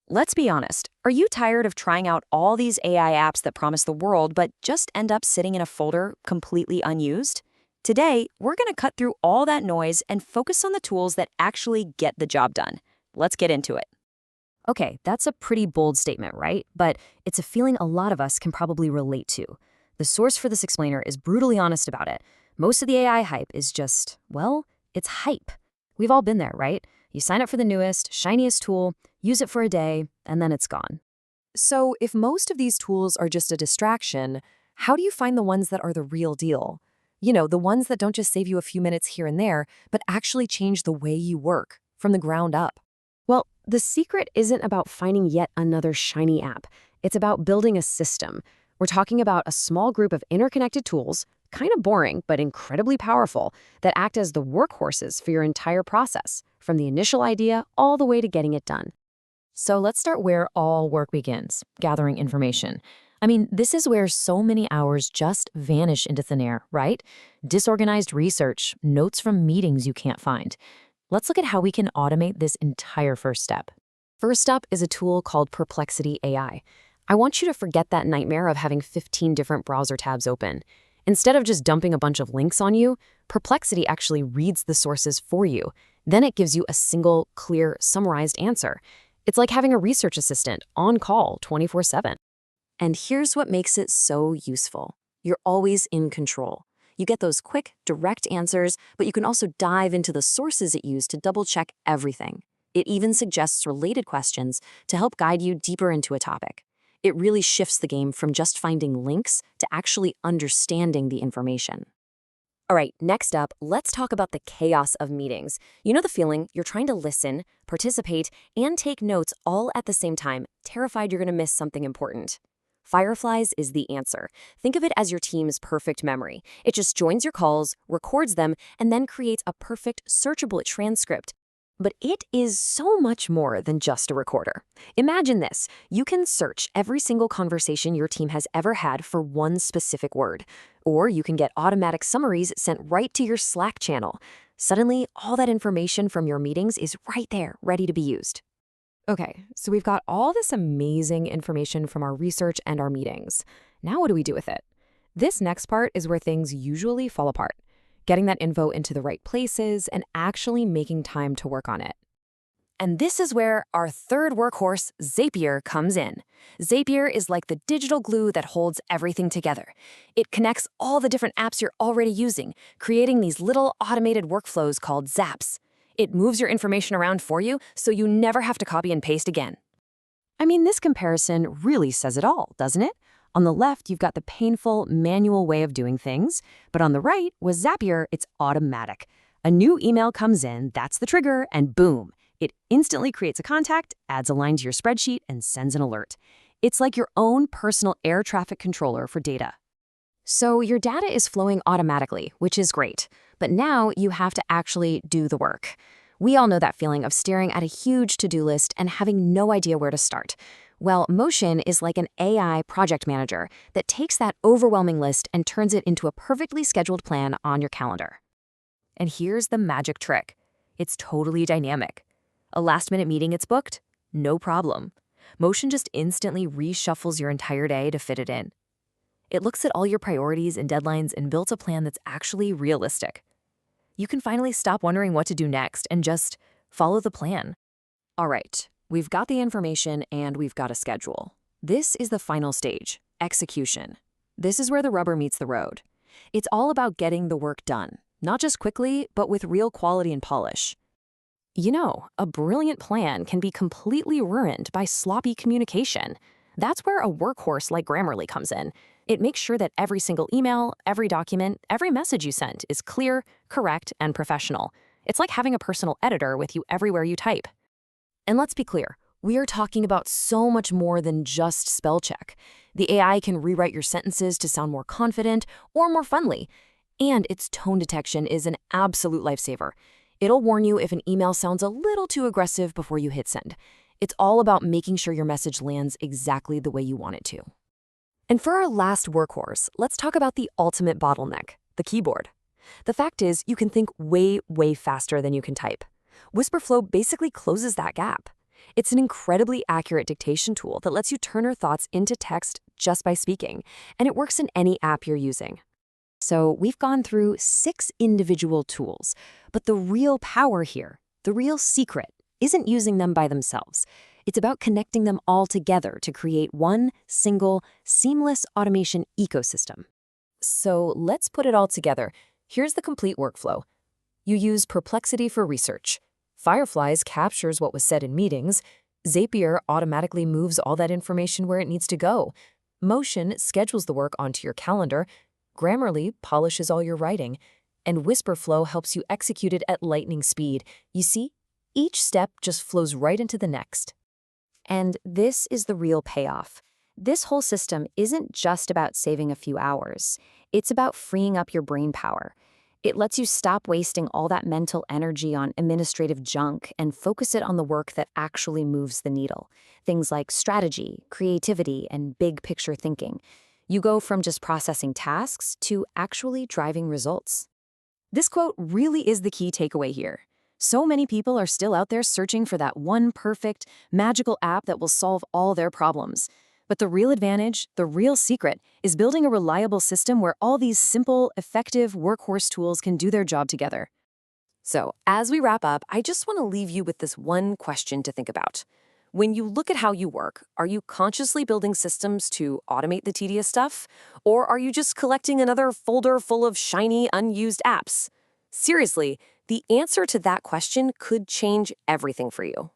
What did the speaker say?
Let's be honest. Are you tired of trying out all these AI apps that promise the world but just end up sitting in a folder completely unused? Today, we're going to cut through all that noise and focus on the tools that actually get the job done. Let's get into it. Okay, that's a pretty bold statement, right? But it's a feeling a lot of us can probably relate to. The source for this explainer is brutally honest about it. Most of the AI hype is just, well, it's hype. We've all been there, right? You sign up for the newest, shiniest tool, use it for a day, and then it's gone. So if most of these tools are just a distraction, how do you find the ones that are the real deal? You know, the ones that don't just save you a few minutes here and there, but actually change the way you work from the ground up. Well, the secret isn't about finding yet another shiny app. It's about building a system. We're talking about a small group of interconnected tools, kind of boring, but incredibly powerful, that act as the workhorses for your entire process, from the initial idea all the way to getting it done. So let's start where all work begins, gathering information. I mean, this is where so many hours just vanish into thin air, right? Disorganized research, notes from meetings you can't find. Let's look at how we can automate this entire first step. First up is a tool called Perplexity AI. I want you to forget that nightmare of having 15 different browser tabs open. Instead of just dumping a bunch of links on you, Perplexity actually reads the sources for you. Then it gives you a single, clear, summarized answer. It's like having a research assistant on call 24/7. And here's what makes it so useful. You're always in control. You get those quick, direct answers, but you can also dive into the sources it used to double-check everything. It even suggests related questions to help guide you deeper into a topic. It really shifts the game from just finding links to actually understanding the information. All right, next up, let's talk about the chaos of meetings. You know the feeling, you're trying to listen, participate, and take notes all at the same time, terrified you're going to miss something important. Fireflies is the answer. Think of it as your team's perfect memory. It just joins your calls, records them, and then creates a perfect, searchable transcript. But it is so much more than just a recorder. Imagine this. You can search every single conversation your team has ever had for one specific word. Or you can get automatic summaries sent right to your Slack channel. Suddenly, all that information from your meetings is right there, ready to be used. Okay, so we've got all this amazing information from our research and our meetings. Now what do we do with it? This next part is where things usually fall apart. Getting that info into the right places and actually making time to work on it. And this is where our third workhorse, Zapier, comes in. Zapier is like the digital glue that holds everything together. It connects all the different apps you're already using, creating these little automated workflows called zaps. It moves your information around for you, so you never have to copy and paste again. I mean, this comparison really says it all, doesn't it? On the left, you've got the painful, manual way of doing things, but on the right, with Zapier, it's automatic. A new email comes in, that's the trigger, and boom, it instantly creates a contact, adds a line to your spreadsheet, and sends an alert. It's like your own personal air traffic controller for data. So your data is flowing automatically, which is great. But now you have to actually do the work. We all know that feeling of staring at a huge to-do list and having no idea where to start. Well, Motion is like an AI project manager that takes that overwhelming list and turns it into a perfectly scheduled plan on your calendar. And here's the magic trick. It's totally dynamic. A last-minute meeting it's booked? No problem. Motion just instantly reshuffles your entire day to fit it in. It looks at all your priorities and deadlines and builds a plan that's actually realistic. You can finally stop wondering what to do next and just follow the plan. All right, we've got the information and we've got a schedule. This is the final stage, execution. This is where the rubber meets the road. It's all about getting the work done, not just quickly, but with real quality and polish. You know, a brilliant plan can be completely ruined by sloppy communication. That's where a workhorse like Grammarly comes in. It makes sure that every single email, every document, every message you send is clear, correct, and professional. It's like having a personal editor with you everywhere you type. And let's be clear, we are talking about so much more than just spell check. The AI can rewrite your sentences to sound more confident or more friendly. And its tone detection is an absolute lifesaver. It'll warn you if an email sounds a little too aggressive before you hit send. It's all about making sure your message lands exactly the way you want it to. And for our last workhorse, let's talk about the ultimate bottleneck, the keyboard. The fact is, you can think way, way faster than you can type. Whisperflow basically closes that gap. It's an incredibly accurate dictation tool that lets you turn your thoughts into text just by speaking, and it works in any app you're using. So we've gone through 6 individual tools, but the real power here, the real secret, isn't using them by themselves. It's about connecting them all together to create one single, seamless automation ecosystem. So let's put it all together. Here's the complete workflow. You use Perplexity for research. Fireflies captures what was said in meetings. Zapier automatically moves all that information where it needs to go. Motion schedules the work onto your calendar. Grammarly polishes all your writing. And Whisperflow helps you execute it at lightning speed. You see, each step just flows right into the next. And this is the real payoff. This whole system isn't just about saving a few hours. It's about freeing up your brain power. It lets you stop wasting all that mental energy on administrative junk and focus it on the work that actually moves the needle. Things like strategy, creativity, and big picture thinking. You go from just processing tasks to actually driving results. This quote really is the key takeaway here. So many people are still out there searching for that one perfect, magical app that will solve all their problems. But the real advantage, the real secret, is building a reliable system where all these simple, effective workhorse tools can do their job together. So, as we wrap up, I just want to leave you with this one question to think about. When you look at how you work, are you consciously building systems to automate the tedious stuff? Or are you just collecting another folder full of shiny, unused apps? Seriously, the answer to that question could change everything for you.